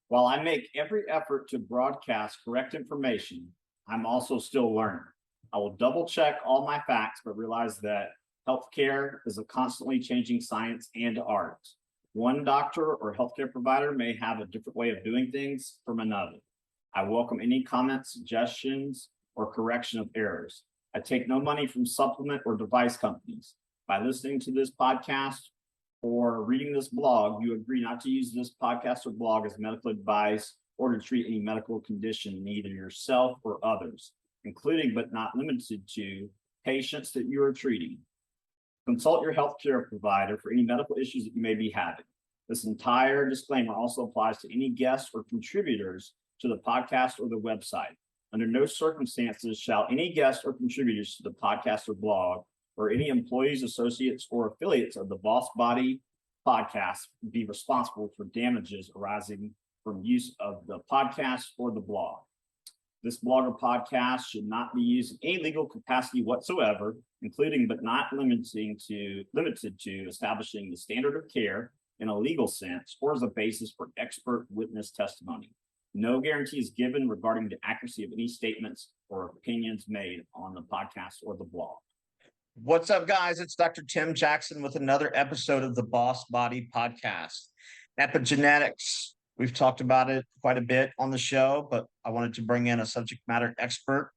While I make every effort to broadcast correct information, I'm also still learning. I will double check all my facts, but realize that healthcare is a constantly changing science and art. One doctor or healthcare provider may have a different way of doing things from another. I welcome any comments, suggestions, or correction of errors. I take no money from supplement or device companies. By listening to this podcast or reading this blog, you agree not to use this podcast or blog as medical advice or to treat any medical condition in either yourself or others, including but not limited to patients that you are treating. Consult your healthcare provider for any medical issues that you may be having. This entire disclaimer also applies to any guests or contributors to the podcast or the website. Under no circumstances shall any guests or contributors to the podcast or blog or any employees, associates, or affiliates of the Boss Body podcast be responsible for damages arising from use of the podcast or the blog. This blog or podcast should not be used in any legal capacity whatsoever, including but not limited to establishing the standard of care in a legal sense or as a basis for expert witness testimony. No guarantee is given regarding the accuracy of any statements or opinions made on the podcast or the blog. What's up, guys? It's Dr. Tim Jackson with another episode of the Boss Body Podcast. Epigenetics. We've talked about it quite a bit on the show, but I wanted to bring in a subject matter expert,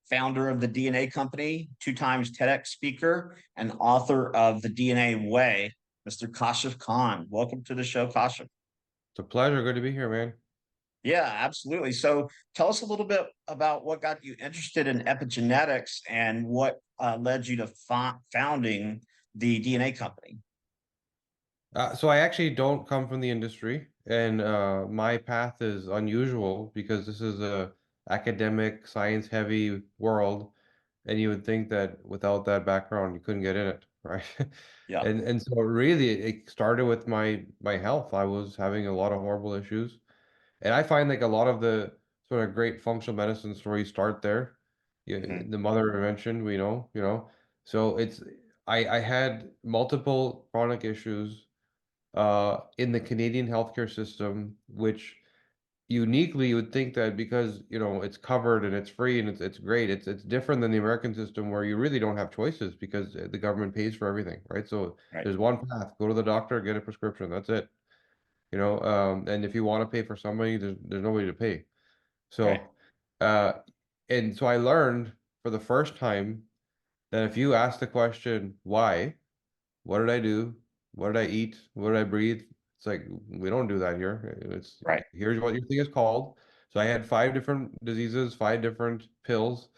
founder of the DNA Company, 2 times TEDx speaker, and author of The DNA Way, Mr. Kashif Khan. Welcome to the show, Kashif. It's a pleasure. Good to be here, man. Yeah, absolutely. So tell us a little bit about what got you interested in epigenetics and what led you to founding the DNA Company. So I actually don't come from the industry, and my path is unusual because this is a academic, science-heavy world, and you would think that without that background, you couldn't get in it, right? Yeah. And so really, it started with my health. I was having a lot of horrible issues, and I find like a lot of the sort of great functional medicine stories start there. The mother mentioned, So I had multiple chronic issues in the Canadian healthcare system, which uniquely you would think that because it's covered and it's free and it's great. It's different than the American system where you really don't have choices because the government pays for everything, right? So there's one path: go to the doctor, get a prescription. That's it. And if you want to pay for somebody, there's nobody to pay. So, and so I learned for the first time that if you ask the question, why, what did I do? What did I eat? What did I breathe? It's like, we don't do that here. It's here's what your thing is called. So I had 5 different diseases, 5 different pills,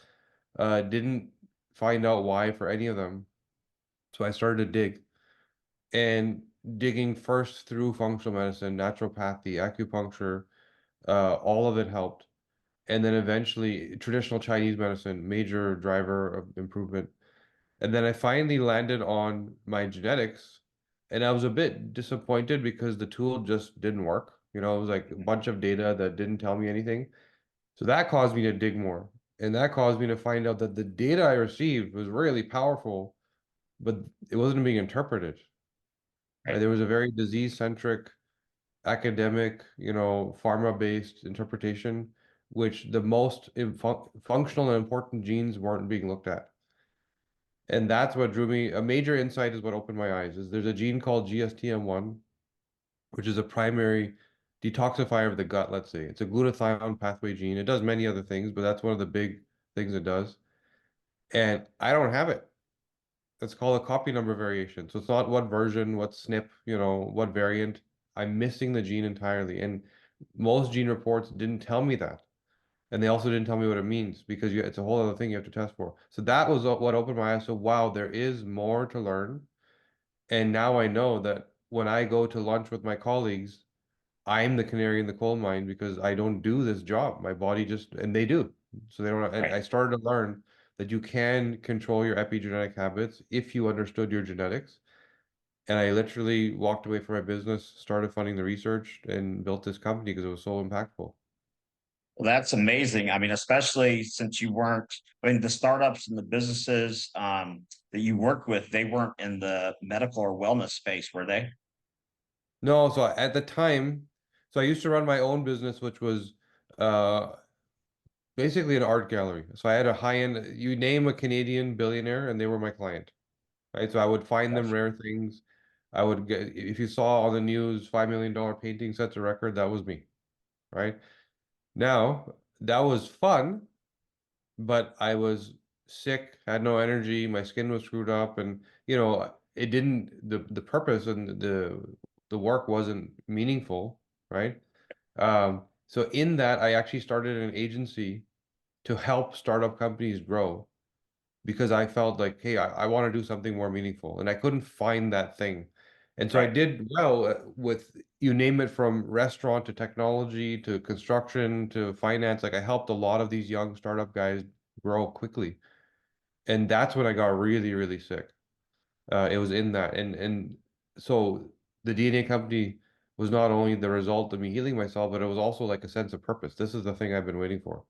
didn't find out why for any of them. So I started to dig. And digging first through functional medicine, naturopathy, acupuncture, all of it helped. And then eventually traditional Chinese medicine, major driver of improvement. And then I finally landed on my genetics, and I was a bit disappointed because the tool just didn't work. It was like a bunch of data that didn't tell me anything. So that caused me to dig more. And that caused me to find out that the data I received was really powerful, but it wasn't being interpreted. There was a very disease-centric, academic, pharma-based interpretation, which the most functional and important genes weren't being looked at. And that's what drew me. A major insight is what opened my eyes. Is there's a gene called GSTM1, which is a primary detoxifier of the gut, let's say. It's a glutathione pathway gene. It does many other things, but that's one of the big things it does. And I don't have it. It's called a copy number variation. So it's not what version, what SNP, what variant. I'm missing the gene entirely. And most gene reports didn't tell me that. And they also didn't tell me what it means because it's a whole other thing you have to test for. So that was what opened my eyes. So wow, there is more to learn. And now I know that when I go to lunch with my colleagues, I'm the canary in the coal mine because I don't do this job. My body and they do. So they don't. And I started to learn that you can control your epigenetic habits if you understood your genetics. And I literally walked away from my business, started funding the research, and built this company because it was so impactful. Well, that's amazing. I mean, especially since the startups and the businesses that you worked with, they weren't in the medical or wellness space, were they? No, so at the time, So I used to run my own business, which was uh, basically an art gallery. So I had a high-end, you name a Canadian billionaire, and they were my client, right? So I would find them Gotcha. rare things. I would get, if you saw on the news, $5 million painting sets a record, that was me, right? Now, that was fun, but I was sick, had no energy, my skin was screwed up, and it didn't the purpose and the work wasn't meaningful, right? So in that, I actually started an agency to help startup companies grow because I felt like, hey, I want to do something more meaningful, and I couldn't find that thing. And so I Right. did well with you name it, from restaurant to technology to construction to finance. Like I helped a lot of these young startup guys grow quickly. And that's when I got really, really sick. It was in that. And so the DNA company was not only the result of me healing myself, but it was also like a sense of purpose. This is the thing I've been waiting for.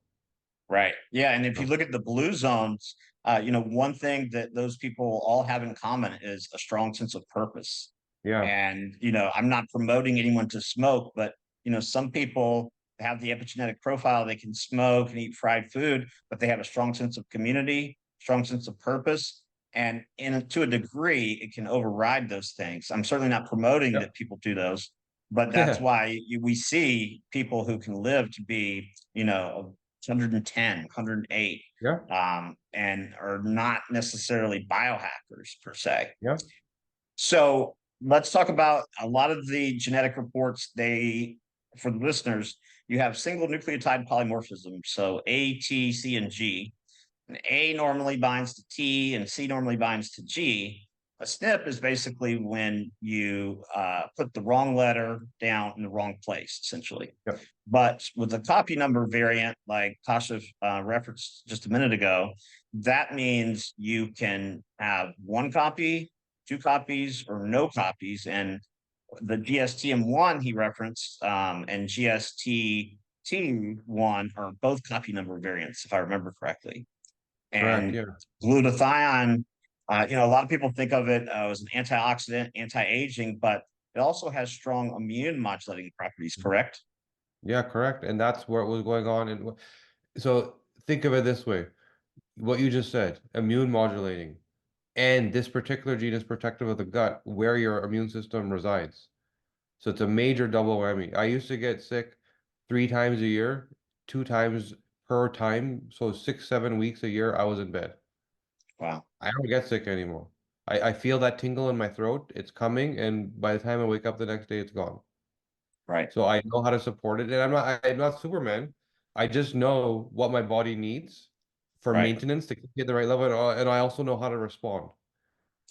Right. Yeah. And if you So, look at the blue zones, one thing that those people all have in common is a strong sense of purpose. yeah. And, I'm not promoting anyone to smoke, but, some people have the epigenetic profile. They can smoke and eat fried food, but they have a strong sense of community, strong sense of purpose. And to a degree, it can override those things. I'm certainly not promoting Yeah. that people do those, but that's Yeah. why we see people who can live to be, 110, 108, Yeah. and are not necessarily biohackers per se. Yeah. So let's talk about a lot of the genetic reports. For the listeners, you have single nucleotide polymorphism. So A, T, C, and G. And A normally binds to T and C normally binds to G. A SNP is basically when you put the wrong letter down in the wrong place, essentially. Yeah. But with a copy number variant, like Kashif referenced just a minute ago, that means you can have one copy, two copies, or no copies. And the GSTM1 he referenced and GST-T1 are both copy number variants, if I remember correctly. Correct. And Yeah. glutathione, a lot of people think of it as an antioxidant, anti-aging, but it also has strong immune modulating properties, correct? Yeah. Correct. And that's where it was going on. And so think of it this way. What you just said, immune modulating. And this particular gene is protective of the gut where your immune system resides. So it's a major double whammy. I used to get sick 3 times a year, 2 times per time. So 6, 7 weeks a year, I was in bed. Wow. I don't get sick anymore. I feel that tingle in my throat. It's coming. And by the time I wake up the next day, it's gone. Right. So I know how to support it. And I'm not Superman. I just know what my body needs for Right. maintenance to keep it at the right level. And I also know how to respond.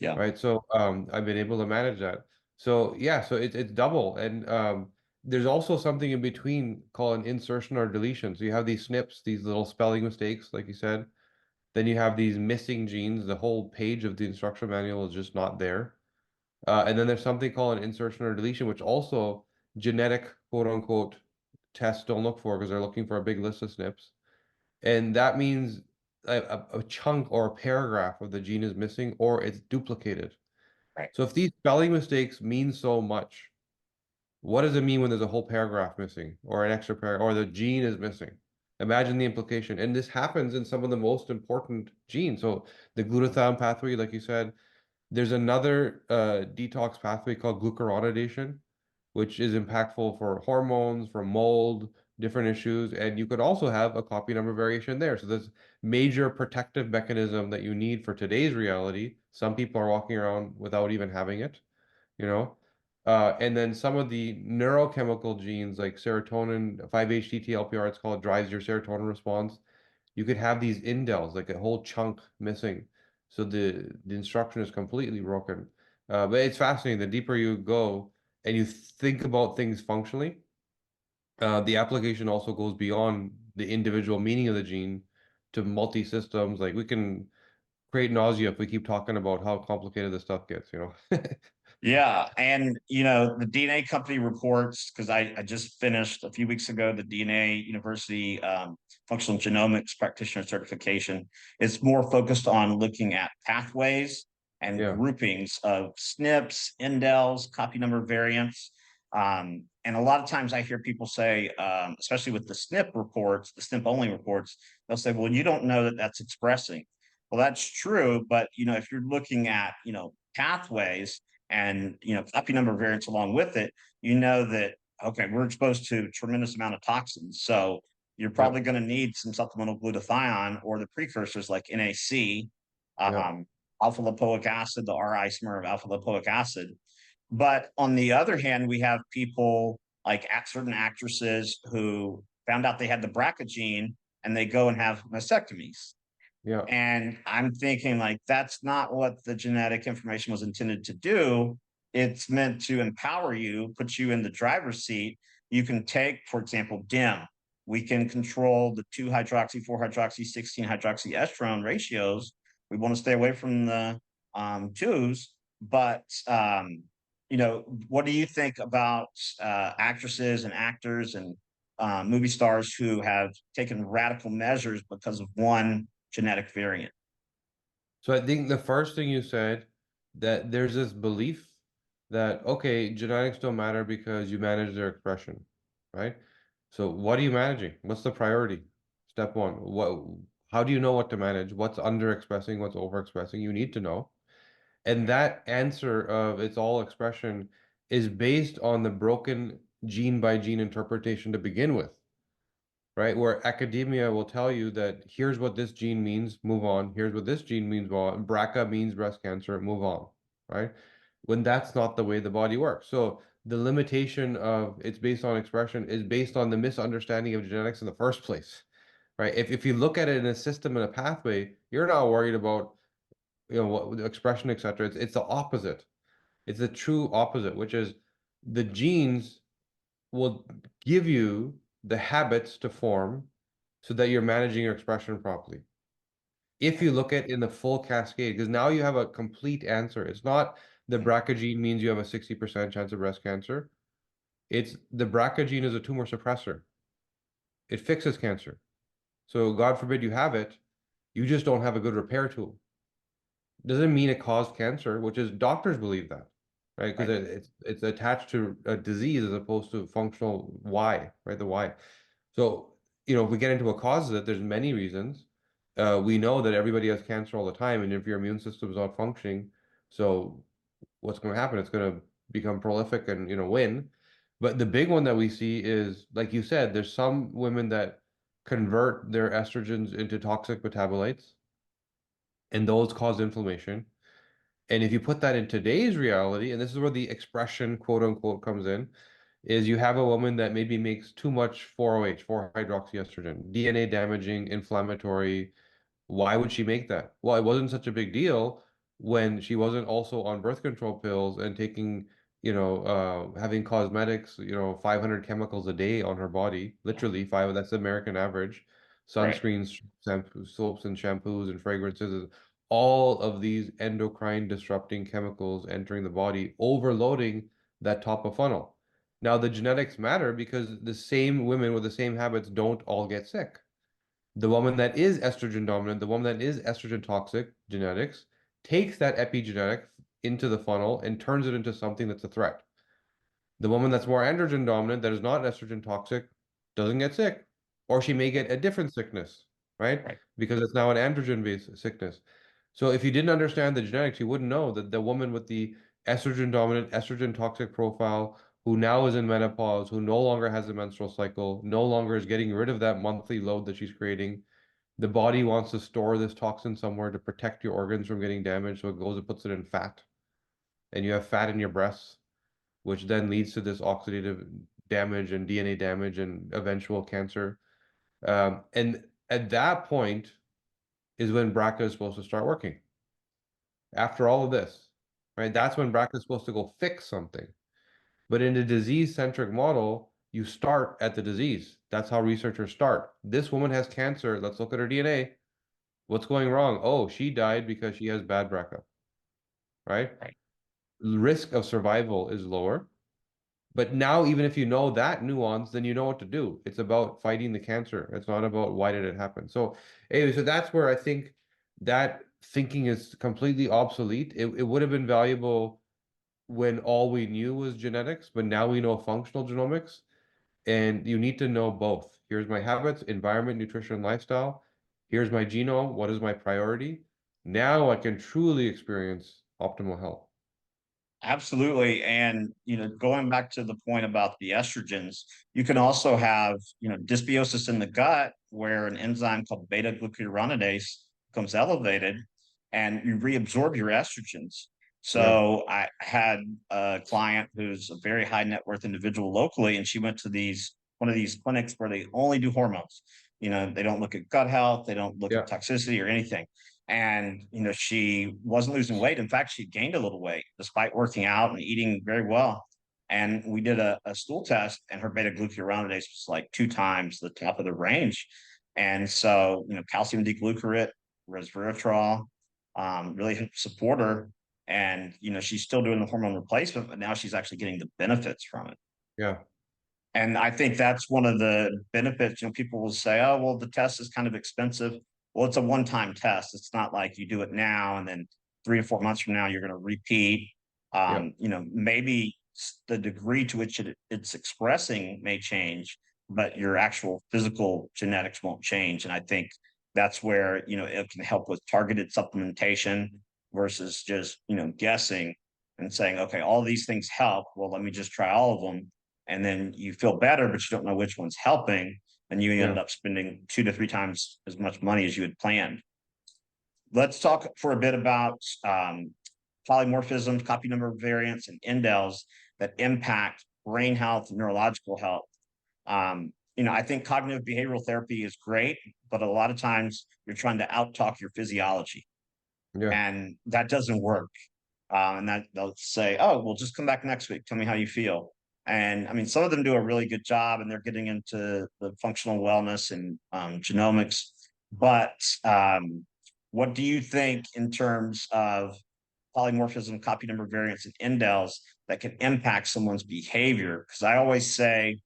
Yeah. Right? So I've been able to manage that. So yeah, so it's double. And there's also something in between called an insertion or deletion. So you have these SNPs, these little spelling mistakes, like you said. Then you have these missing genes. The whole page of the instruction manual is just not there. And then there's something called an insertion or deletion, which also genetic quote unquote tests don't look for because they're looking for a big list of SNPs. And that means a chunk or a paragraph of the gene is missing or it's duplicated. Right. So if these spelling mistakes mean so much, what does it mean when there's a whole paragraph missing or an extra paragraph or the gene is missing? Imagine the implication. And this happens in some of the most important genes. So the glutathione pathway, like you said, there's another detox pathway called glucuronidation, which is impactful for hormones, for mold, different issues. And you could also have a copy number variation there. So this major protective mechanism that you need for today's reality. Some people are walking around without even having it, you know. And then some of the neurochemical genes like serotonin, 5-HTT-LPR, it's called, drives your serotonin response. You could have these indels, like a whole chunk missing. So the instruction is completely broken. But it's fascinating. The deeper you go and you think about things functionally, the application also goes beyond the individual meaning of the gene to multi-systems. Like we can create nausea if we keep talking about how complicated this stuff gets, you know? Yeah. And, the DNA company reports, because I just finished a few weeks ago the DNA University functional genomics practitioner certification. It's more focused on looking at pathways and Yeah. groupings of SNPs, indels, copy number variants. And a lot of times I hear people say, especially with the SNP reports, the SNP only reports, they'll say, well, you don't know that that's expressing. Well, that's true. But, if you're looking at, pathways and, copy number variants along with it, that, okay, we're exposed to a tremendous amount of toxins. So you're Yep. probably going to need some supplemental glutathione or the precursors like NAC, Yep. alpha lipoic acid, the RI isomer of alpha lipoic acid. But on the other hand, we have people like certain actresses who found out they had the BRCA gene and they go and have mastectomies. Yeah. And I'm thinking, like, that's not what the genetic information was intended to do. It's meant to empower you, put you in the driver's seat. You can take, for example, DIM. We can control the 2-hydroxy, 4-hydroxy, 16-hydroxy estrone ratios. We want to stay away from the twos. But, what do you think about actresses and actors and movie stars who have taken radical measures because of one genetic variant? So I think the first thing you said, that there's this belief that, okay, genetics don't matter because you manage their expression, right? So what are you managing? What's the priority? Step one, how do you know what to manage? What's underexpressing, what's overexpressing? You need to know. And that answer of it's all expression is based on the broken gene by gene interpretation to begin with, right? Where academia will tell you that here's what this gene means, move on. Here's what this gene means, move on. BRCA means breast cancer, move on, right? When that's not the way the body works. So the limitation of it's based on expression is based on the misunderstanding of genetics in the first place, right? If you look at it in a system and a pathway, you're not worried about what the expression, etc. It's the opposite. It's the true opposite, which is the genes will give you the habits to form so that you're managing your expression properly. If you look at in the full cascade, because now you have a complete answer. It's not the BRCA gene means you have a 60% chance of breast cancer. It's the BRCA gene is a tumor suppressor. It fixes cancer. So God forbid you have it, you just don't have a good repair tool. Doesn't mean it caused cancer, which is doctors believe that, right? Because it's attached to a disease as opposed to functional why, right? The why. So, if we get into a cause of it, there's many reasons. We know that everybody has cancer all the time, and if your immune system is not functioning, so what's going to happen? It's going to become prolific and win. But the big one that we see is, like you said, there's some women that convert their estrogens into toxic metabolites, and those cause inflammation. And if you put that in today's reality, and this is where the expression, quote unquote, comes in, is you have a woman that maybe makes too much 4-OH, 4-hydroxyestrogen, DNA damaging, inflammatory. Why would she make that? Well, it wasn't such a big deal when she wasn't also on birth control pills and taking, having cosmetics, 500 chemicals a day on her body, literally five. That's the American average. Right. Sunscreens, shampoo, soaps and shampoos and fragrances, all of these endocrine disrupting chemicals entering the body, overloading that top of funnel. Now, the genetics matter because the same women with the same habits don't all get sick. The woman that is estrogen dominant, the woman that is estrogen toxic genetics, takes that epigenetic into the funnel and turns it into something that's a threat. The woman that's more androgen dominant, that is not estrogen toxic, doesn't get sick, or she may get a different sickness, right? Right. Because it's now an androgen-based sickness. So if you didn't understand the genetics, you wouldn't know that the woman with the estrogen dominant, estrogen toxic profile, who now is in menopause, who no longer has a menstrual cycle, no longer is getting rid of that monthly load that she's creating, the body wants to store this toxin somewhere to protect your organs from getting damaged, so it goes and puts it in fat. And you have fat in your breasts, which then leads to this oxidative damage and DNA damage and eventual cancer. And at that point is when BRCA is supposed to start working. After all of this, right? That's when BRCA is supposed to go fix something. But in a disease-centric model, you start at the disease. That's how researchers start. This woman has cancer. Let's look at her DNA. What's going wrong? Oh, she died because she has bad BRCA, right? Right. Risk of survival is lower. But now, even if you know that nuance, then you know what to do. It's about fighting the cancer. It's not about why did it happen. So anyway, so that's where I think that thinking is completely obsolete. It would have been valuable when all we knew was genetics, but now we know functional genomics, and you need to know both. Here's my habits, environment, nutrition, lifestyle. Here's my genome. What is my priority? Now I can truly experience optimal health. Absolutely. And, going back to the point about the estrogens, you can also have, dysbiosis in the gut where an enzyme called beta glucuronidase becomes elevated and you reabsorb your estrogens. Yeah, So I had a client who's a very high net worth individual locally, and she went to one of these clinics where they only do hormones. They don't look at gut health, they don't look yeah, at toxicity or anything. And she wasn't losing weight. In fact, she gained a little weight despite working out and eating very well. And we did a stool test, and her beta glucuronidase was like 2 times the top of the range. And so, calcium D-glucarate, resveratrol, really helped support her. And she's still doing the hormone replacement, but now she's actually getting the benefits from it. yeah, And I think that's one of the benefits. People will say, oh, well, the test is kind of expensive. Well, it's a one-time test. It's not like you do it now and then 3 to 4 months from now, you're going to repeat. yeah, Maybe the degree to which it's expressing may change, but your actual physical genetics won't change. And I think that's where, it can help with targeted supplementation versus just, guessing and saying, okay, all these things help. Well, let me just try all of them, and then you feel better, but you don't know which one's helping, and you end yeah. up spending 2 to 3 times as much money as you had planned. Let's talk for a bit about polymorphisms, copy number variants, and indels that impact brain health and neurological health. I think cognitive behavioral therapy is great, but a lot of times you're trying to out-talk your physiology, Yeah. and that doesn't work. And that they'll say, "Oh, well, just come back next week. Tell me how you feel." And I mean, some of them do a really good job, and they're getting into the functional wellness and genomics. But what do you think in terms of polymorphism, copy number variants, and indels that can impact someone's behavior? Because I always say,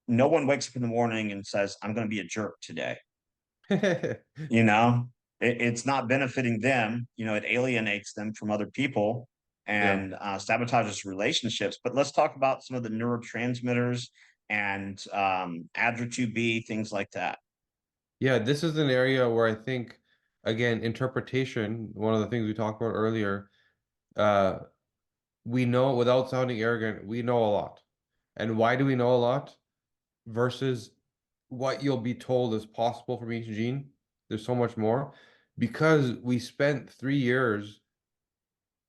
no one wakes up in the morning and says, "I'm going to be a jerk today." you know it's not benefiting them. It alienates them from other people Yeah. and sabotages relationships. But let's talk about some of the neurotransmitters and adra2b, things like that. Yeah, this is an area where I think, again, interpretation, one of the things we talked about earlier, uh, we know, without sounding arrogant, we know a lot. And why do we know a lot versus what you'll be told is possible from each gene? There's so much more because we spent 3 years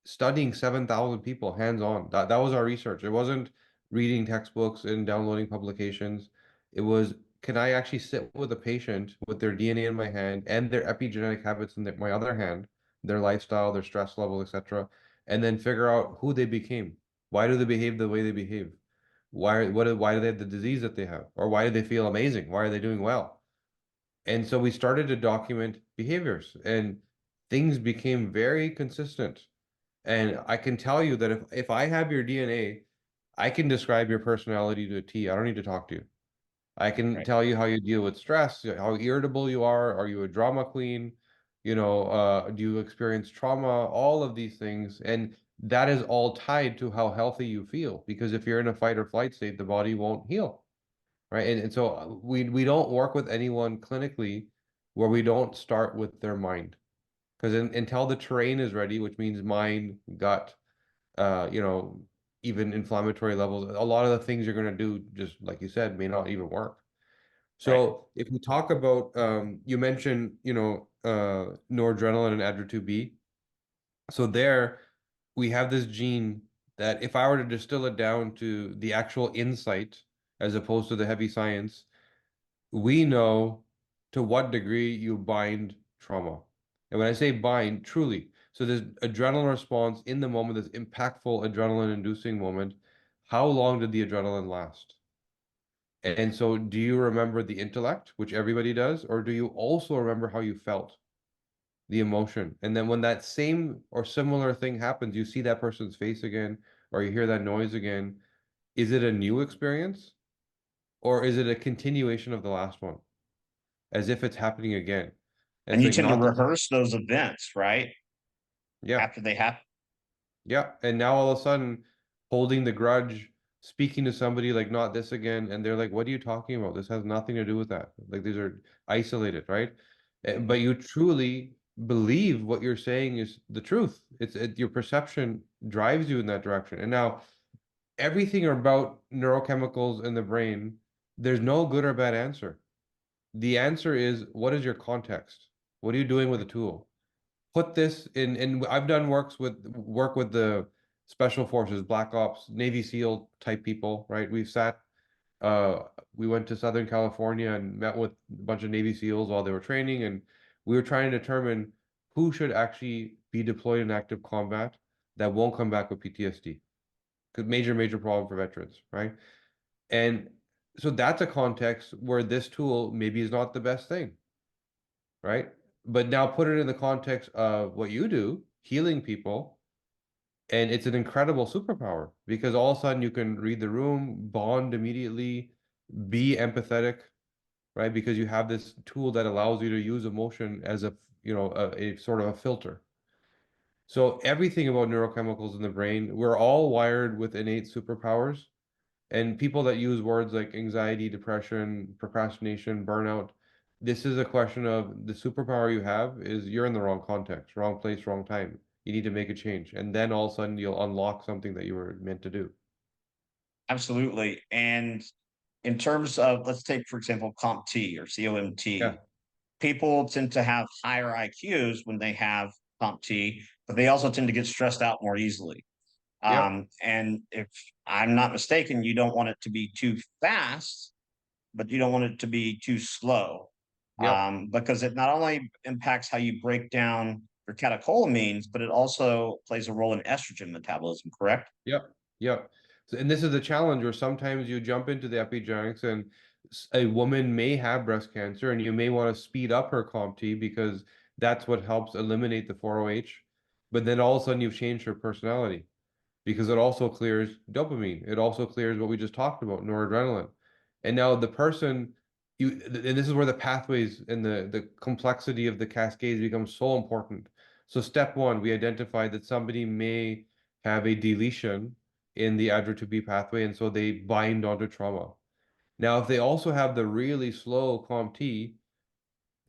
studying 7,000 people hands-on. That was our research. It wasn't reading textbooks and downloading publications. It was, can I actually sit with a patient with their DNA in my hand and their epigenetic habits in my other hand, their lifestyle, their stress level, etc., and then figure out who they became. Why do they behave the way they behave? Why do they have the disease that they have? Or why do they feel amazing? Why are they doing well? And so we started to document behaviors, and things became very consistent. And I can tell you that if I have your DNA, I can describe your personality to a T. I don't need to talk to you. I can Right. tell you how you deal with stress, how irritable you are you a drama queen? Do you experience trauma? All of these things. And that is all tied to how healthy you feel. Because if you're in a fight or flight state, the body won't heal. Right. And so we don't work with anyone clinically where we don't start with their mind. Because until the terrain is ready, which means mind, gut, uh, you know, even inflammatory levels, a lot of the things you're going to do, just like you said, may not even work. Right. So if we talk about, you mentioned, noradrenaline and adra2b. So there we have this gene that if I were to distill it down to the actual insight, as opposed to the heavy science, we know to what degree you bind trauma. And when I say bind, truly, so this adrenaline response in the moment, this impactful adrenaline inducing moment, how long did the adrenaline last? And so do you remember the intellect, which everybody does, or do you also remember how you felt, the emotion? And then when that same or similar thing happens, you see that person's face again, or you hear that noise again, is it a new experience? Or is it a continuation of the last one? As if it's happening again. And It's you like tend to not the, rehearse those events, right, yeah, after they happen. Yeah. And now all of a sudden, holding the grudge, speaking to somebody like, not this again. And they're like, what are you talking about? This has nothing to do with that. Like, these are isolated, right? But you truly believe what you're saying is the truth. Your perception drives you in that direction. And now everything about neurochemicals in the brain, there's no good or bad answer. The answer is, what is your context? What are you doing with the tool? Put this in, and I've done work with the special forces, black ops, Navy SEAL type people, right? Uh, we went to Southern California and met with a bunch of Navy SEALs while they were training, and we were trying to determine who should actually be deployed in active combat that won't come back with PTSD. Because major problem for veterans, right? And so that's a context where this tool maybe is not the best thing, right? But now put it in the context of what you do, healing people, and it's an incredible superpower because all of a sudden you can read the room, bond immediately, be empathetic, right? Because you have this tool that allows you to use emotion as a sort of a filter. So everything about neurochemicals in the brain, we're all wired with innate superpowers. And people that use words like anxiety, depression, procrastination, burnout, this is a question of the superpower you have is you're in the wrong context, wrong place, wrong time. You need to make a change. And then all of a sudden you'll unlock something that you were meant to do. Absolutely. And in terms of, let's take, for example, CompT or Yeah. COMT, people tend to have higher IQs when they have CompT, but they also tend to get stressed out more easily. Yep. And if I'm not mistaken, you don't want it to be too fast, but you don't want it to be too slow, Yep. because it not only impacts how you break down your catecholamines, but it also plays a role in estrogen metabolism, correct? Yep. Yep. So, and this is the challenge where sometimes you jump into the epigenetics and a woman may have breast cancer and you may want to speed up her COMT because that's what helps eliminate the 4OH. But then all of a sudden you've changed her personality, because it also clears dopamine. It also clears what we just talked about, noradrenaline. And now the person and this is where the pathways and the complexity of the cascades becomes so important. So step one, we identified that somebody may have a deletion in the ADRA2B pathway, and so they bind onto trauma. Now, if they also have the really slow COMT,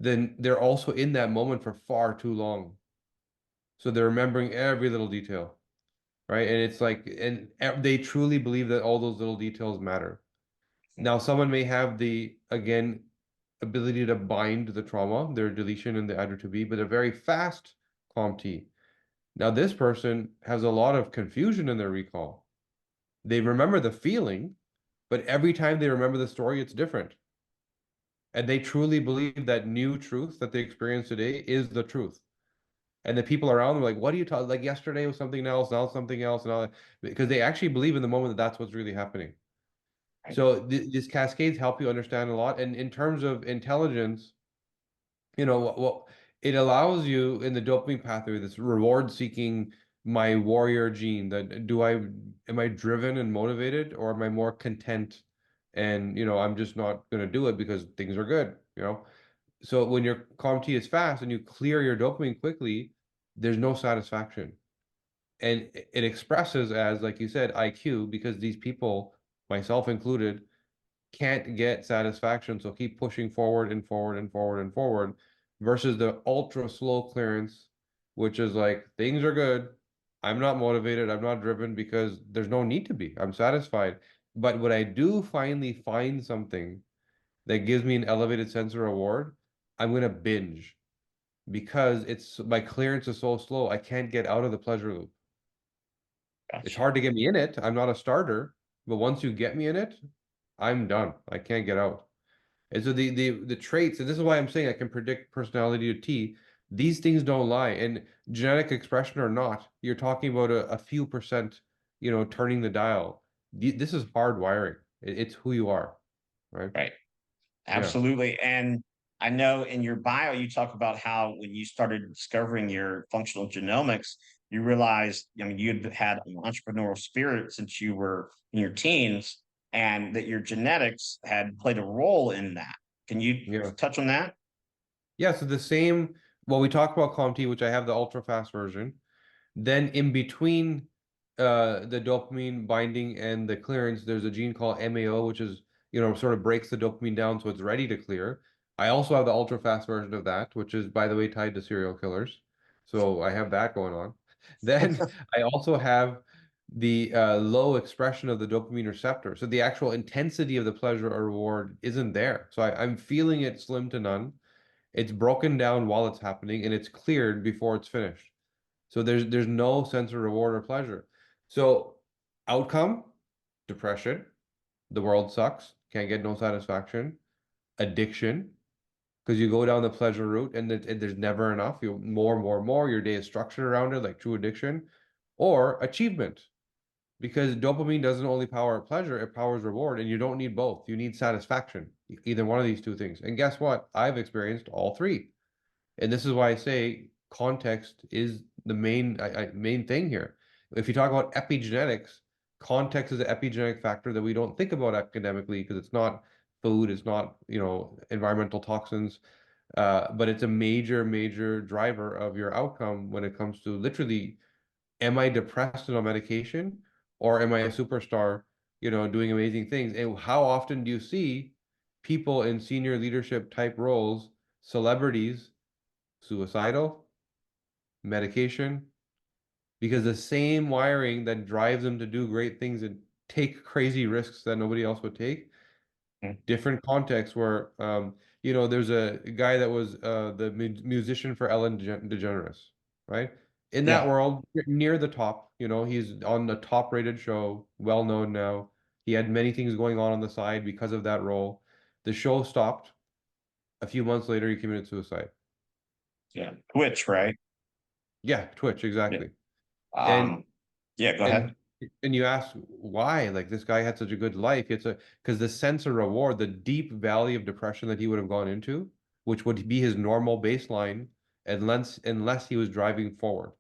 then they're also in that moment for far too long. So they're remembering every little detail, right? And it's like, and they truly believe that all those little details matter. Now, someone may have the, again, ability to bind the trauma, their deletion in the ADRA2B, but a very fast COMT. Now, this person has a lot of confusion in their recall. They remember the feeling, but every time they remember the story, it's different. And they truly believe that new truth that they experience today is the truth. And the people around them are like, what are you talking? Like yesterday was something else, now it's something else, and all that. Because they actually believe in the moment that that's what's really happening. Right. So these cascades help you understand a lot. And in terms of intelligence, what it allows you in the dopamine pathway, this reward seeking, my warrior gene, that am I driven and motivated, or am I more content and I'm just not going to do it because things are good. So when your COMT is fast and you clear your dopamine quickly, there's no satisfaction. And it expresses as, like you said, IQ, because these people, myself included, can't get satisfaction. So keep pushing forward and forward and forward and forward versus the ultra slow clearance, which is like, things are good. I'm not motivated. I'm not driven because there's no need to be. I'm satisfied. But when I do finally find something that gives me an elevated sense of reward, I'm going to binge because my clearance is so slow. I can't get out of the pleasure loop. It's Gotcha. hard to get me in it. I'm not a starter, but once you get me in it, I'm done. I can't get out. And so the traits, and this is why I'm saying I can predict personality to T. These things don't lie, and genetic expression or not, you're talking about a few percent, turning the dial. This is hard wiring. It's who you are, right? Right. Yeah, Absolutely. And I know in your bio, you talk about how when you started discovering your functional genomics, you realized, I mean, you'd had an entrepreneurial spirit since you were in your teens, and that your genetics had played a role in that. Can you yeah. touch on that? Yeah, so the same, well, we talk about COMT, which I have the ultra fast version. Then in between the dopamine binding and the clearance, there's a gene called MAO, which is, sort of breaks the dopamine down so it's ready to clear. I also have the ultra fast version of that, which is, by the way, tied to serial killers. So I have that going on. Then I also have the low expression of the dopamine receptor. So the actual intensity of the pleasure or reward isn't there. So I'm feeling it slim to none. It's broken down while it's happening and it's cleared before it's finished. So there's no sense of reward or pleasure. So outcome, depression, the world sucks, can't get no satisfaction, addiction, because you go down the pleasure route and there's never enough. You more. Your day is structured around it, like true addiction, or achievement, because dopamine doesn't only power pleasure, it powers reward, and you don't need both. You need satisfaction, either one of these two things. And guess what? I've experienced all three. And this is why I say context is the main thing here. If you talk about epigenetics, context is an epigenetic factor that we don't think about academically because it's not food, it's not, environmental toxins, but it's a major driver of your outcome when it comes to literally, am I depressed and on medication, or am I a superstar, doing amazing things? And how often do you see people in senior leadership type roles, celebrities, suicidal, medication, because the same wiring that drives them to do great things and take crazy risks that nobody else would take, different contexts where, there's a guy that was the musician for Ellen DeGeneres, right? In that Yeah. world, near the top, he's on the top rated show, well known now. He had many things going on the side because of that role. The show stopped. A few months later, he committed suicide. Yeah. Twitch, right? Yeah, Twitch, Yeah. exactly. And Yeah, go and ahead. and you ask why, like this guy had such a good life. It's a because the sense of reward, the deep valley of depression that he would have gone into, which would be his normal baseline, unless he was driving forward.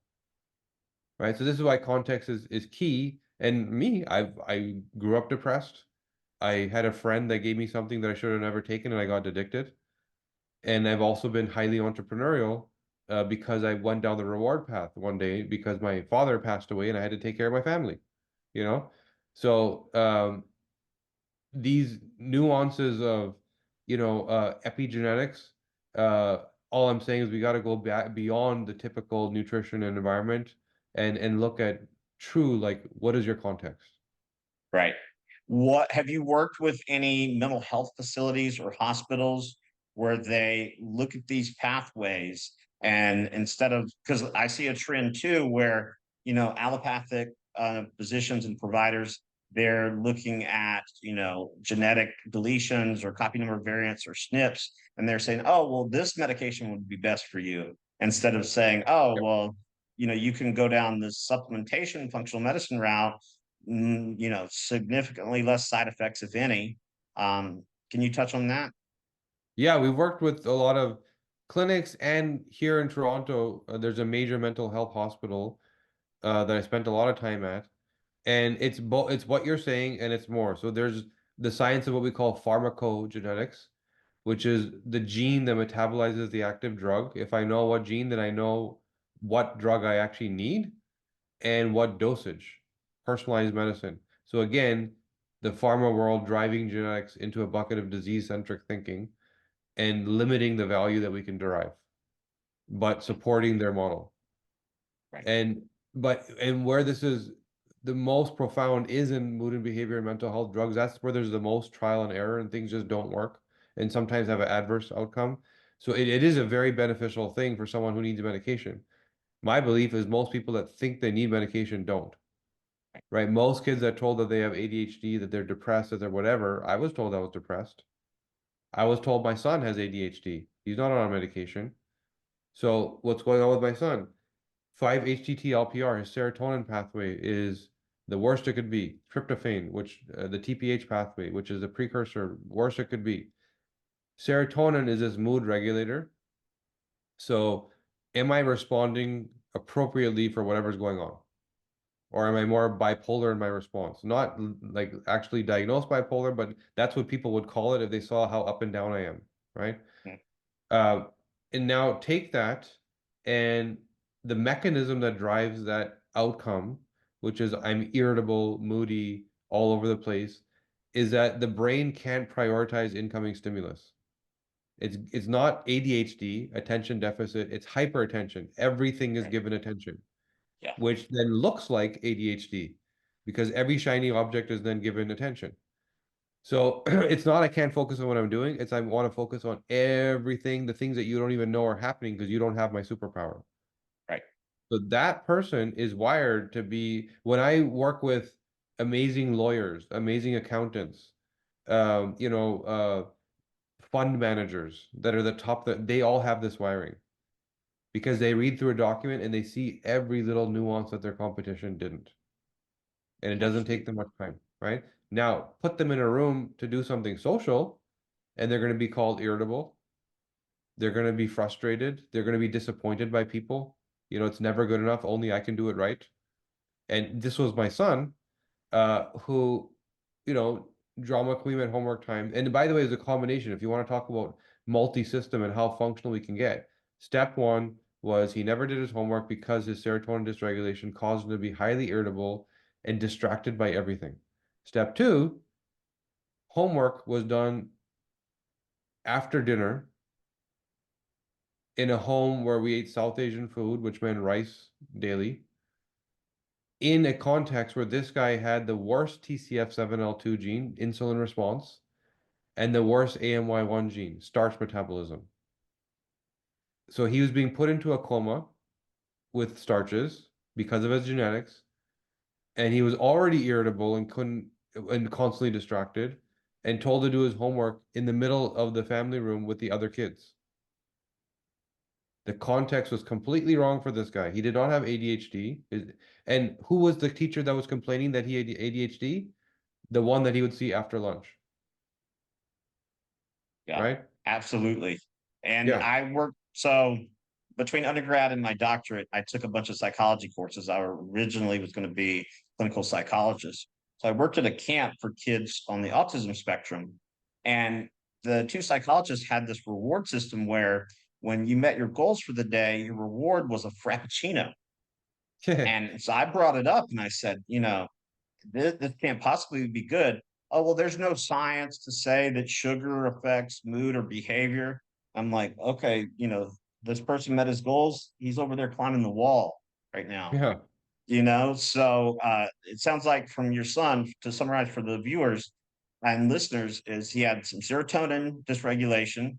Right. So this is why context is key. And me, I grew up depressed. I had a friend that gave me something that I should have never taken and I got addicted. And I've also been highly entrepreneurial because I went down the reward path one day because my father passed away and I had to take care of my family, you know? So these nuances of, epigenetics, uh, all I'm saying is we got to go back beyond the typical nutrition and environment and look at true, like, what is your context? Right. What have you worked with any mental health facilities or hospitals where they look at these pathways and instead of, because I see a trend too where, allopathic physicians and providers, they're looking at, genetic deletions or copy number variants or SNPs, and they're saying, oh, well, this medication would be best for you, instead of saying, oh, Yep. well, you can go down this supplementation functional medicine route, significantly less side effects, if any. Can you touch on that? Yeah, we've worked with a lot of clinics, and here in Toronto, there's a major mental health hospital that I spent a lot of time at, and it's what you're saying, and it's more. So there's the science of what we call pharmacogenetics, which is the gene that metabolizes the active drug. If I know what gene, then I know what drug I actually need and what dosage. Personalized medicine. So again, the pharma world driving genetics into a bucket of disease-centric thinking and limiting the value that we can derive, but supporting their model. Right. And where this is the most profound is in mood and behavior and mental health drugs. That's where there's the most trial and error and things just don't work and sometimes have an adverse outcome. So it is a very beneficial thing for someone who needs medication. My belief is most people that think they need medication don't. Right? Most kids that told that they have ADHD, that they're depressed, that they're whatever. I was told I was depressed. I was told my son has ADHD. He's not on medication. So what's going on with my son? 5-HTT-LPR, his serotonin pathway is the worst it could be. Tryptophan, which the TPH pathway, which is the precursor, worst it could be. Serotonin is his mood regulator. So am I responding appropriately for whatever's going on? Or am I more bipolar in my response? Not like actually diagnosed bipolar, but that's what people would call it if they saw how up and down I am, right? Mm. Uh, and now take that and the mechanism that drives that outcome, which is I'm irritable, moody, all over the place, is that the brain can't prioritize incoming stimulus. It's not ADHD, attention deficit, it's hyperattention. Everything is Right. given attention, Yeah. which then looks like ADHD because every shiny object is then given attention. So it's not I can't focus on what I'm doing, it's I want to focus on everything, the things that you don't even know are happening because you don't have my superpower. Right. So that person is wired to be, when I work with amazing lawyers, amazing accountants, um, you know, uh, fund managers that are the top, that they all have this wiring because they read through a document and they see every little nuance that their competition didn't. And it doesn't take them much time, right? Now, put them in a room to do something social, and they're going to be called irritable. They're going to be frustrated. They're going to be disappointed by people. You know, it's never good enough. Only I can do it right. And this was my son, who, you know, drama queen at homework time. And by the way, it's a combination. If you want to talk about multi-system and how functional we can get, step one was he never did his homework because his serotonin dysregulation caused him to be highly irritable and distracted by everything. Step two, homework was done after dinner in a home where we ate South Asian food, which meant rice daily, in a context where this guy had the worst TCF7L2 gene, insulin response, and the worst AMY1 gene, starch metabolism. So he was being put into a coma with starches because of his genetics, and he was already irritable and couldn't and constantly distracted and told to do his homework in the middle of the family room with the other kids. The context was completely wrong for this guy. He did not have ADHD. And who was the teacher that was complaining that he had ADHD? The one that he would see after lunch, Yeah, right? absolutely. And Yeah. I worked, so between undergrad and my doctorate, I took a bunch of psychology courses. I originally was going to be clinical psychologist. So I worked at a camp for kids on the autism spectrum. And the two psychologists had this reward system where when you met your goals for the day, your reward was a frappuccino. And so I brought it up and I said, this can't possibly be good. Oh, well, there's no science to say that sugar affects mood or behavior. I'm like, okay, this person met his goals. He's over there climbing the wall right now. Yeah. So it sounds like from your son, to summarize for the viewers and listeners, is he had some serotonin dysregulation,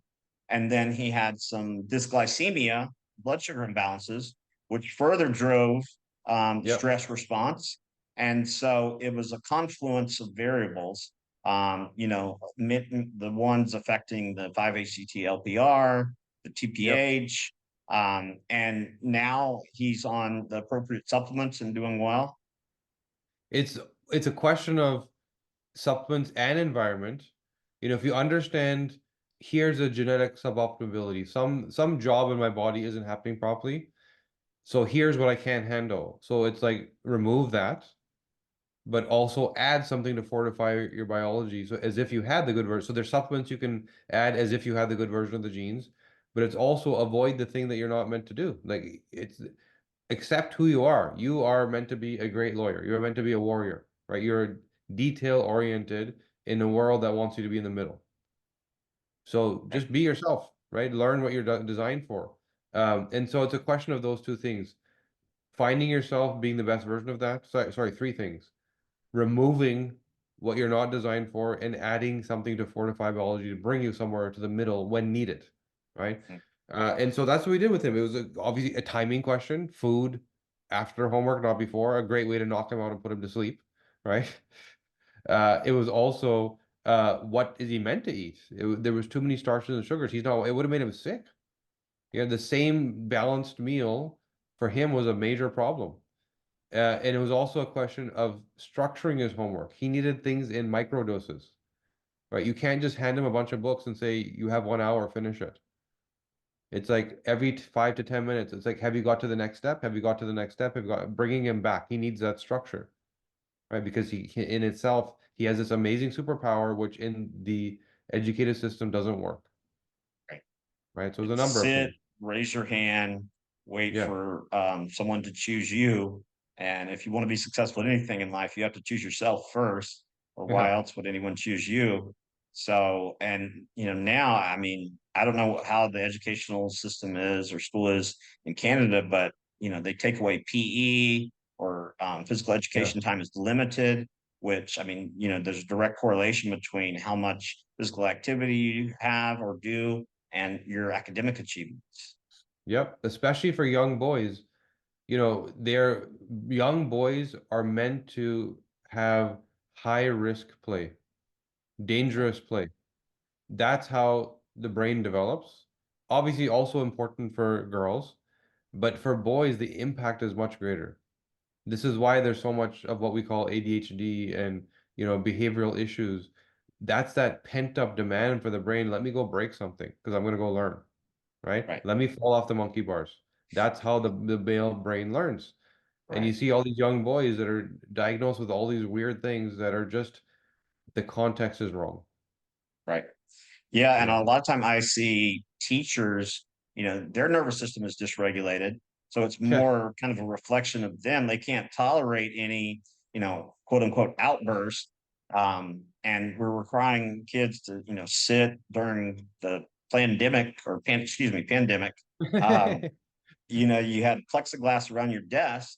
and then he had some dysglycemia, blood sugar imbalances, which further drove Yep. stress response. And so it was a confluence of variables, the ones affecting the 5-HTT-LPR, the Yep. TPH, and now he's on the appropriate supplements and doing well. It's it's a question of supplements and environment. You know, if you understand, here's a genetic suboptimability. Some job in my body isn't happening properly. So here's what I can't handle. So it's like remove that, but also add something to fortify your biology. So as if you had the good version. So there's supplements you can add as if you had the good version of the genes, but it's also avoid the thing that you're not meant to do. Like it's accept who you are. You are meant to be a great lawyer. You're meant to be a warrior, right? You're detail oriented in a world that wants you to be in the middle. So Right. just be yourself, right? Learn what you're designed for. And so it's a question of those two things. Finding yourself, being the best version of that. Sorry, three things. Removing what you're not designed for and adding something to fortify biology to bring you somewhere to the middle when needed, right? Mhm. And so that's what we did with him. It was obviously a timing question, food after homework, not before, a great way to knock him out and put him to sleep, right? It was also what is he meant to eat? There was too many starches and sugars. It would have made him sick. The same balanced meal for him was a major problem. And it was also a question of structuring his homework. He needed things in micro doses, right? You can't just hand him a bunch of books and say, you have 1 hour, finish it. It's like every 5 to 10 minutes, it's like, have you got to the next step? Have you got to the next step? Have you got bringing him back? He needs that structure, right? Because in itself, he has this amazing superpower, which in the educated system doesn't work, Right. right? So there's a It's number of sit, things. raise your hand, wait Yeah. for someone to choose you. And if you want to be successful in anything in life, you have to choose yourself first, or why Yeah. else would anyone choose you? So, and now, I mean, I don't know how the educational system is or school is in Canada, but they take away PE, or physical Yeah. education time is limited, which, I mean, there's a direct correlation between how much physical activity you have or do and your academic achievements. Yep. Especially for young boys, their young boys are meant to have high risk play, dangerous play. That's how the brain develops. Obviously, also important for girls, but for boys, the impact is much greater. This is why there's so much of what we call ADHD and, behavioral issues. That's that pent up demand for the brain. Let me go break something because I'm going to go learn, right? Right, Let me fall off the monkey bars. That's how the male brain learns. And you right, see all these young boys that are diagnosed with all these weird things that are just the context is wrong. right. Yeah, and Yeah. a lot of time I see teachers, their nervous system is dysregulated, so it's Yeah. more kind of a reflection of them. They can't tolerate any, quote unquote outburst. And we're requiring kids to, sit during the pandemic. Um, you had plexiglass around your desk,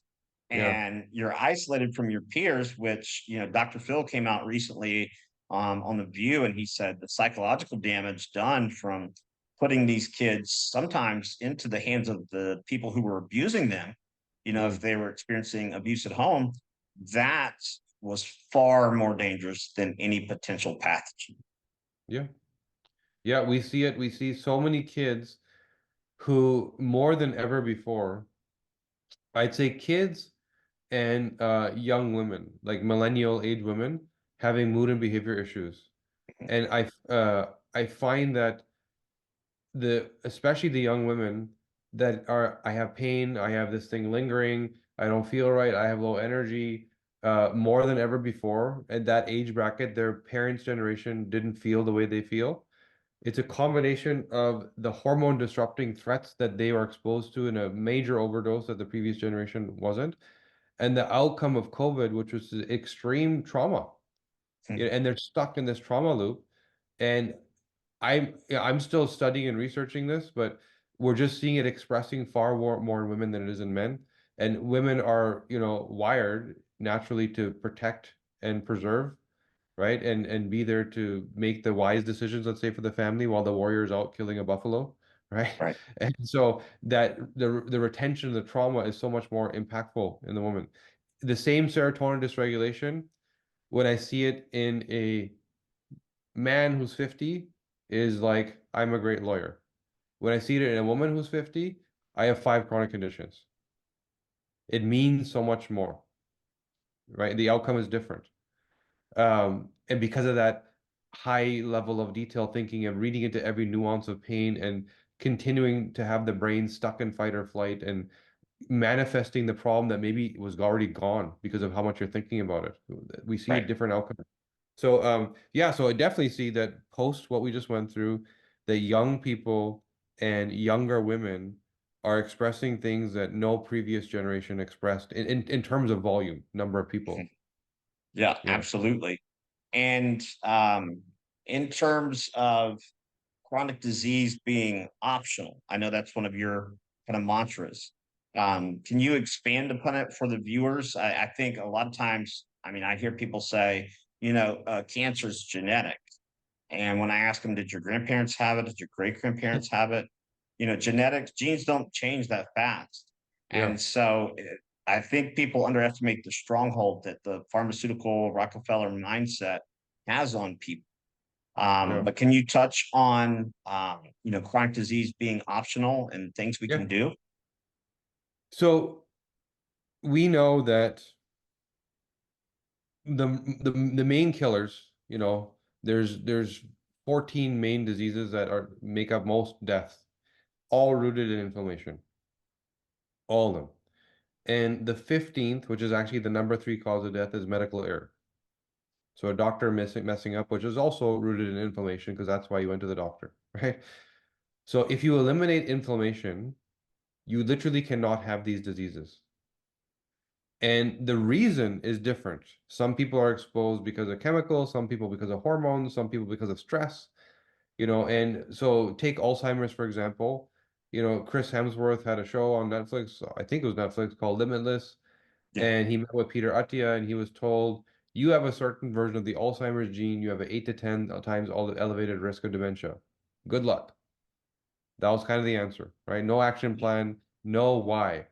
Yeah. and you're isolated from your peers, which, Dr. Phil came out recently on The View, and he said the psychological damage done from putting these kids sometimes into the hands of the people who were abusing them, if Mm. they were experiencing abuse at home, that was far more dangerous than any potential pathogen. Yeah. Yeah, we see it. We see so many kids who, more than ever before, I'd say kids and young women, like millennial age women, having mood and behavior issues. And I find that especially the young women that are, I have pain, I have this thing lingering, I don't feel right, I have low energy, more than ever before. At that age bracket, their parents' generation didn't feel the way they feel. It's a combination of the hormone disrupting threats that they were exposed to in a major overdose that the previous generation wasn't, and the outcome of COVID, which was extreme trauma. Hmm. Yeah, and they're stuck in this trauma loop. And I'm still studying and researching this, but we're just seeing it expressing far more in women than it is in men. And women are, wired naturally to protect and preserve, right? And be there to make the wise decisions, let's say, for the family while the warrior's out killing a buffalo, right? Right. And so that the retention of the trauma is so much more impactful in the woman. The same serotonin dysregulation, when I see it in a man who's 50, is like, I'm a great lawyer. When I see it in a woman who's 50, I have 5 chronic conditions. It means so much more, right? The outcome is different. And because of that high level of detail thinking and reading into every nuance of pain and continuing to have the brain stuck in fight or flight and manifesting the problem that maybe was already gone because of how much you're thinking about it. We see a Right. different outcome. So yeah, so I definitely see that post what we just went through, the young people and younger women are expressing things that no previous generation expressed in terms of volume, number of people. Yeah, Yeah. absolutely. And in terms of chronic disease being optional, I know that's one of your kind of mantras. Can you expand upon it for the viewers? I think a lot of times, I mean, I hear people say, cancer is genetic. And when I ask them, did your grandparents have it? Did your great grandparents have it? Genetics, genes don't change that fast. Yeah. And so I think people underestimate the stronghold that the pharmaceutical Rockefeller mindset has on people. Yeah. But can you touch on, chronic disease being optional and things we Yeah. can do? So we know that the main killers, there's 14 main diseases that are make up most deaths, all rooted in inflammation. All of them. And the 15th, which is actually the number 3 cause of death, is medical error. So a doctor messing up, which is also rooted in inflammation, because that's why you went to the doctor, right? So if you eliminate inflammation, you literally cannot have these diseases. And the reason is different. Some people are exposed because of chemicals, some people because of hormones, some people because of stress, and so take Alzheimer's, for example. Chris Hemsworth had a show on Netflix, I think it was Netflix, called Limitless, Yeah. and he met with Peter Attia, and he was told, you have a certain version of the Alzheimer's gene, you have an 8 to 10 times all the elevated risk of dementia. Good luck. That was kind of the answer, right? No action plan, no why.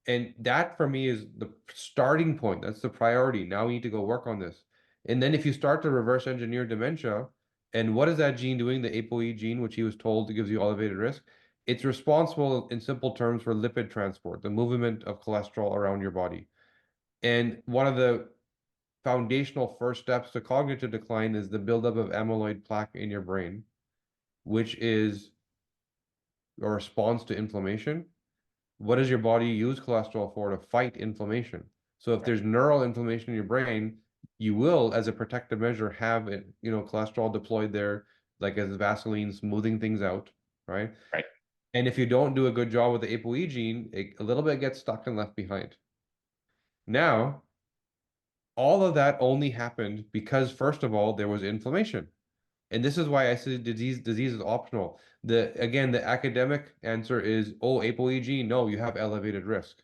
And that for me is the starting point. That's the priority. Now we need to go work on this. And then if you start to reverse engineer dementia, and what is that gene doing? The ApoE gene, which he was told gives you elevated risk. It's responsible in simple terms for lipid transport, the movement of cholesterol around your body. And one of the foundational first steps to cognitive decline is the buildup of amyloid plaque in your brain, which is a response to inflammation. What does your body use cholesterol for? To fight inflammation. So if there's neural inflammation in your brain, you will, as a protective measure, have it, cholesterol deployed there, like as Vaseline, smoothing things out, right? Right. And if you don't do a good job with the ApoE gene, a little bit gets stuck and left behind. Now, all of that only happened because, first of all, there was inflammation. And this is why I said disease is optional. The academic answer is, oh, ApoE gene, no, you have elevated risk.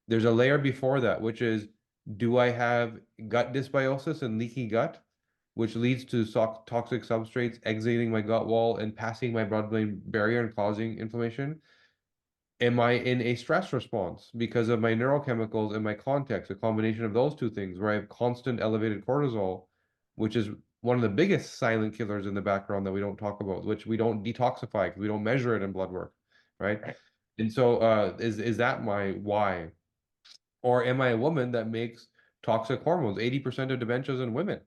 There's a layer before that, which is, do I have gut dysbiosis and leaky gut, which leads to toxic substrates exiting my gut wall and passing my blood-brain barrier and causing inflammation? Am I in a stress response because of my neurochemicals and my context, a combination of those two things, where I have constant elevated cortisol, which is one of the biggest silent killers in the background that we don't talk about, which we don't detoxify because we don't measure it in blood work, right? Right. And so is that my why? Or am I a woman that makes toxic hormones? 80% of dementia is in women,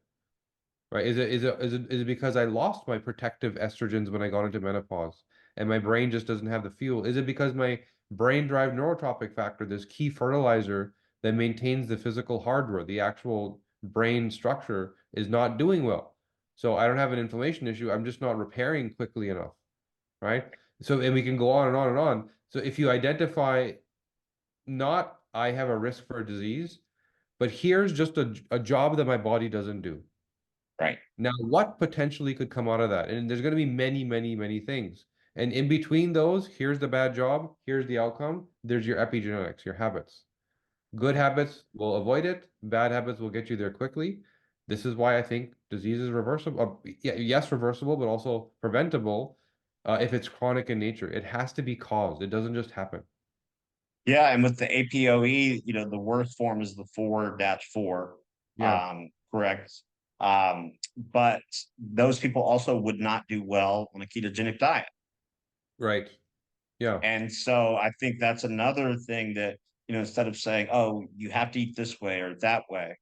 right? Is it because I lost my protective estrogens when I got into menopause and my brain just doesn't have the fuel? Is it because my brain-derived neurotropic factor, this key fertilizer that maintains the physical hardware, the actual brain structure, is not doing well? So I don't have an inflammation issue. I'm just not repairing quickly enough, right? So, and we can go on and on and on. So if you identify, not I have a risk for a disease, but here's just a job that my body doesn't do. Right. Now, what potentially could come out of that? And there's going to be many, many, many things. And in between those, here's the bad job, here's the outcome, there's your epigenetics, your habits. Good habits will avoid it, bad habits will get you there quickly. This is why I think disease is reversible. Yes, reversible, but also preventable if it's chronic in nature. It has to be caused, it doesn't just happen. Yeah, and with the APOE, the worst form is the 4-4. Yeah, Correct. But those people also would not do well on a ketogenic diet. right. Yeah. And so I think that's another thing that, instead of saying, oh, you have to eat this way or that way,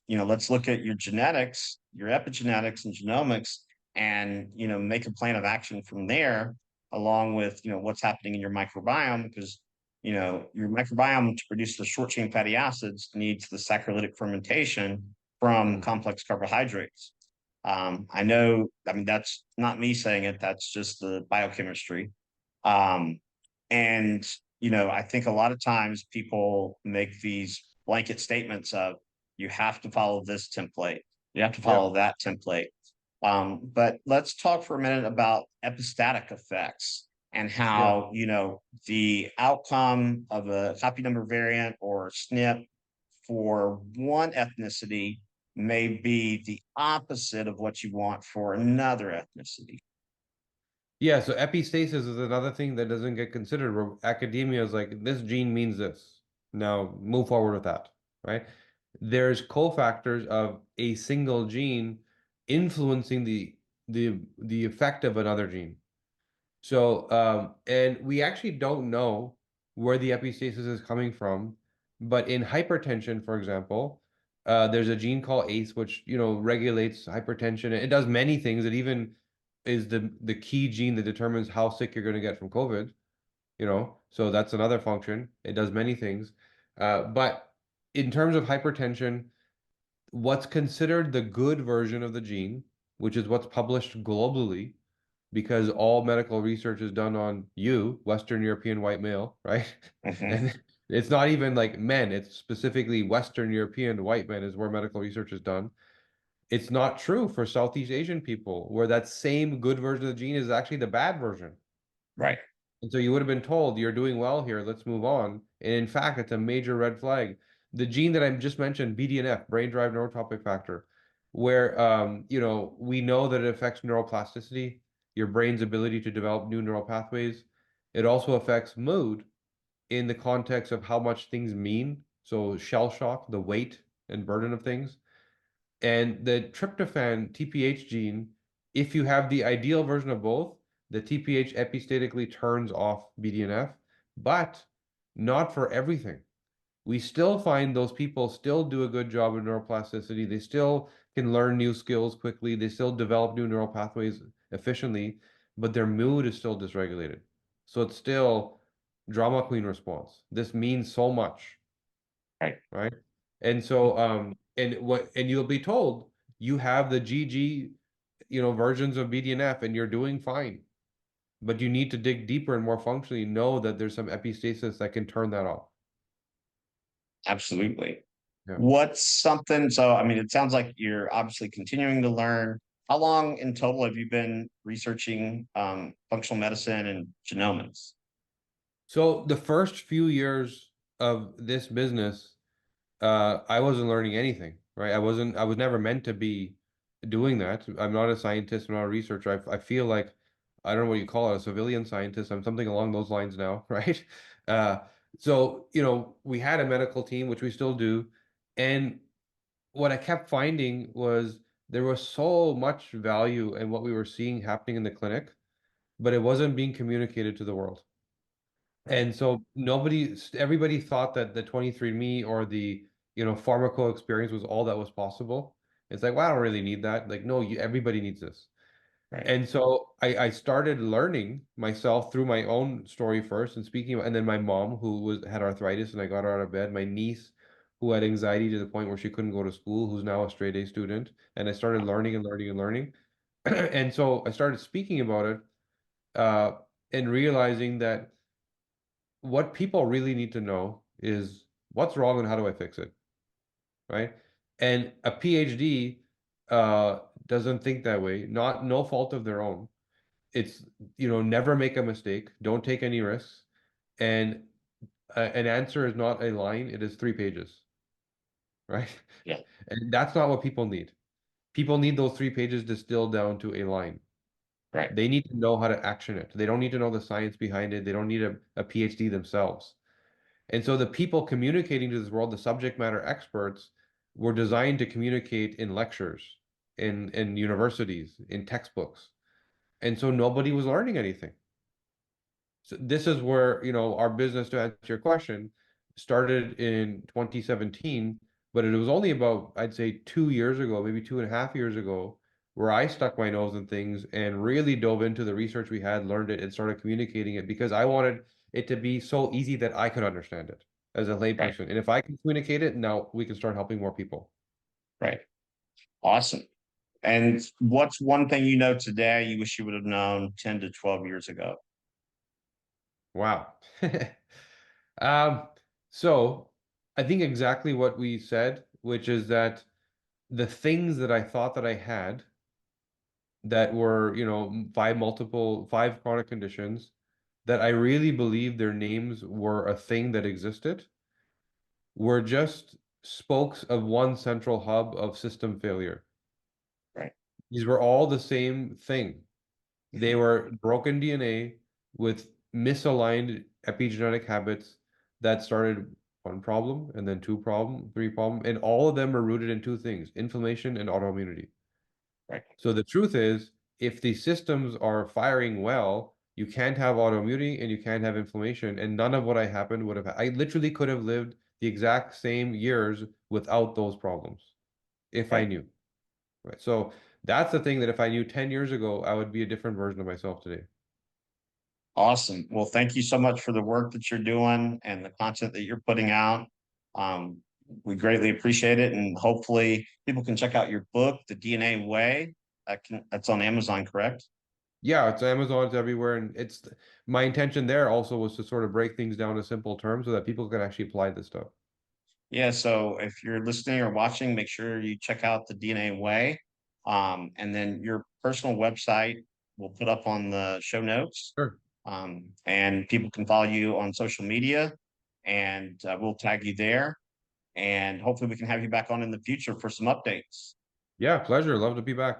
let's look at your genetics, your epigenetics and genomics, and, make a plan of action from there, along with, what's happening in your microbiome, because, your microbiome to produce the short chain fatty acids needs the saccharolytic fermentation from complex carbohydrates. I know, that's not me saying it, that's just the biochemistry. Um, and, I think a lot of times people make these blanket statements of, you have to follow this template, you have to Yeah. follow that template. But let's talk for a minute about epistatic effects and how, the outcome of a copy number variant or SNP for one ethnicity may be the opposite of what you want for another ethnicity. Yeah, so epistasis is another thing that doesn't get considered, where academia is like, this gene means this. Now move forward with that, right? There's cofactors of a single gene influencing the effect of another gene. So, and we actually don't know where the epistasis is coming from, but in hypertension, for example, there's a gene called ACE, which, regulates hypertension. It does many things. It even is the key gene that determines how sick you're going to get from COVID, so that's another function. It does many things. But in terms of hypertension, what's considered the good version of the gene, which is what's published globally, because all medical research is done on you, Western European white male, right? Mhm. And it's not even like men, it's specifically Western European white men is where medical research is done. It's not true for Southeast Asian people, where that same good version of the gene is actually the bad version. Right. And so you would have been told, you're doing well here, let's move on. And in fact, it's a major red flag. The gene that I just mentioned, BDNF, brain-derived neurotrophic factor, where we know that it affects neuroplasticity, your brain's ability to develop new neural pathways. It also affects mood in the context of how much things mean. So shell shock, the weight and burden of things. And the tryptophan TPH gene, if you have the ideal version of both, the TPH epistatically turns off BDNF, but not for everything. We still find those people still do a good job of neuroplasticity. They still can learn new skills quickly. They still develop new neural pathways efficiently, but their mood is still dysregulated. So it's still drama queen response. This means so much, Right. right? And so, and you'll be told you have the GG, versions of BDNF and you're doing fine. But you need to dig deeper and more functionally know that there's some epistasis that can turn that off. Absolutely. Yeah. What's something, so I mean, it sounds like you're obviously continuing to learn. How long in total have you been researching functional medicine and genomics? So the first few years of this business, I wasn't learning anything, right? I was never meant to be doing that. I'm not a scientist, I'm not a researcher. I feel like, I don't know what you call it, a civilian scientist. I'm something along those lines now, right? Uh, so, we had a medical team, which we still do. And what I kept finding was there was so much value in what we were seeing happening in the clinic, but it wasn't being communicated to the world. Right. And so everybody thought that the 23andMe or the, pharmaco experience was all that was possible. It's like, well, I don't really need that. Like, no, everybody needs this. Right. And so I started learning myself through my own story first and speaking about, and then my mom who had arthritis and I got her out of bed, my niece who had anxiety to the point where she couldn't go to school, who's now a straight A student. And I started learning and learning and learning. And so I started speaking about it, uh, and realizing that what people really need to know is what's wrong and how do I fix it, right? And a PhD doesn't think that way, not no fault of their own. It's, never make a mistake, don't take any risks, and an answer is not a line, it is 3 pages, right? Yeah. And that's not what people need. People need those 3 pages distilled down to a line. Right. They need to know how to action it. They don't need to know the science behind it. They don't need a PhD themselves. And so the people communicating to this world, the subject matter experts, were designed to communicate in lectures, in universities, in textbooks. And so nobody was learning anything. So this is where, our business, to answer your question, started in 2017, but it was only about, I'd say, 2 years ago, maybe 2.5 years ago, where I stuck my nose in things and really dove into the research we had, learned it, and started communicating it because I wanted it to be so easy that I could understand it as a Right. layperson. And if I can communicate it, now we can start helping more people. Right. Awesome. And what's one thing you know today you wish you would have known 10 to 12 years ago? Wow. Um, so I think exactly what we said, which is that the things that I thought that I had that were, five chronic conditions that I really believed their names were a thing that existed were just spokes of one central hub of system failure. Right. These were all the same thing. They were broken DNA with misaligned epigenetic habits that started one problem and then two problem, three problem, and all of them are rooted in two things, inflammation and autoimmunity. Right. So the truth is, if the systems are firing well, you can't have autoimmunity and you can't have inflammation, and none of what I happened would have. I literally could have lived the exact same years without those problems if I Right. knew. Right. So that's the thing that if I knew 10 years ago, I would be a different version of myself today. Awesome. Well, thank you so much for the work that you're doing and the content that you're putting out. Um, we greatly appreciate it, and hopefully people can check out your book, The DNA Way. That's on Amazon, correct? Yeah, it's Amazon, it's everywhere, and it's my intention there also was to sort of break things down to simple terms so that people can actually apply this stuff. Yeah, so if you're listening or watching, make sure you check out the DNA Way. And then your personal website we'll put up on the show notes. Sure. And people can follow you on social media, and we'll tag you there. And hopefully we can have you back on in the future for some updates. Yeah, pleasure. Love to be back.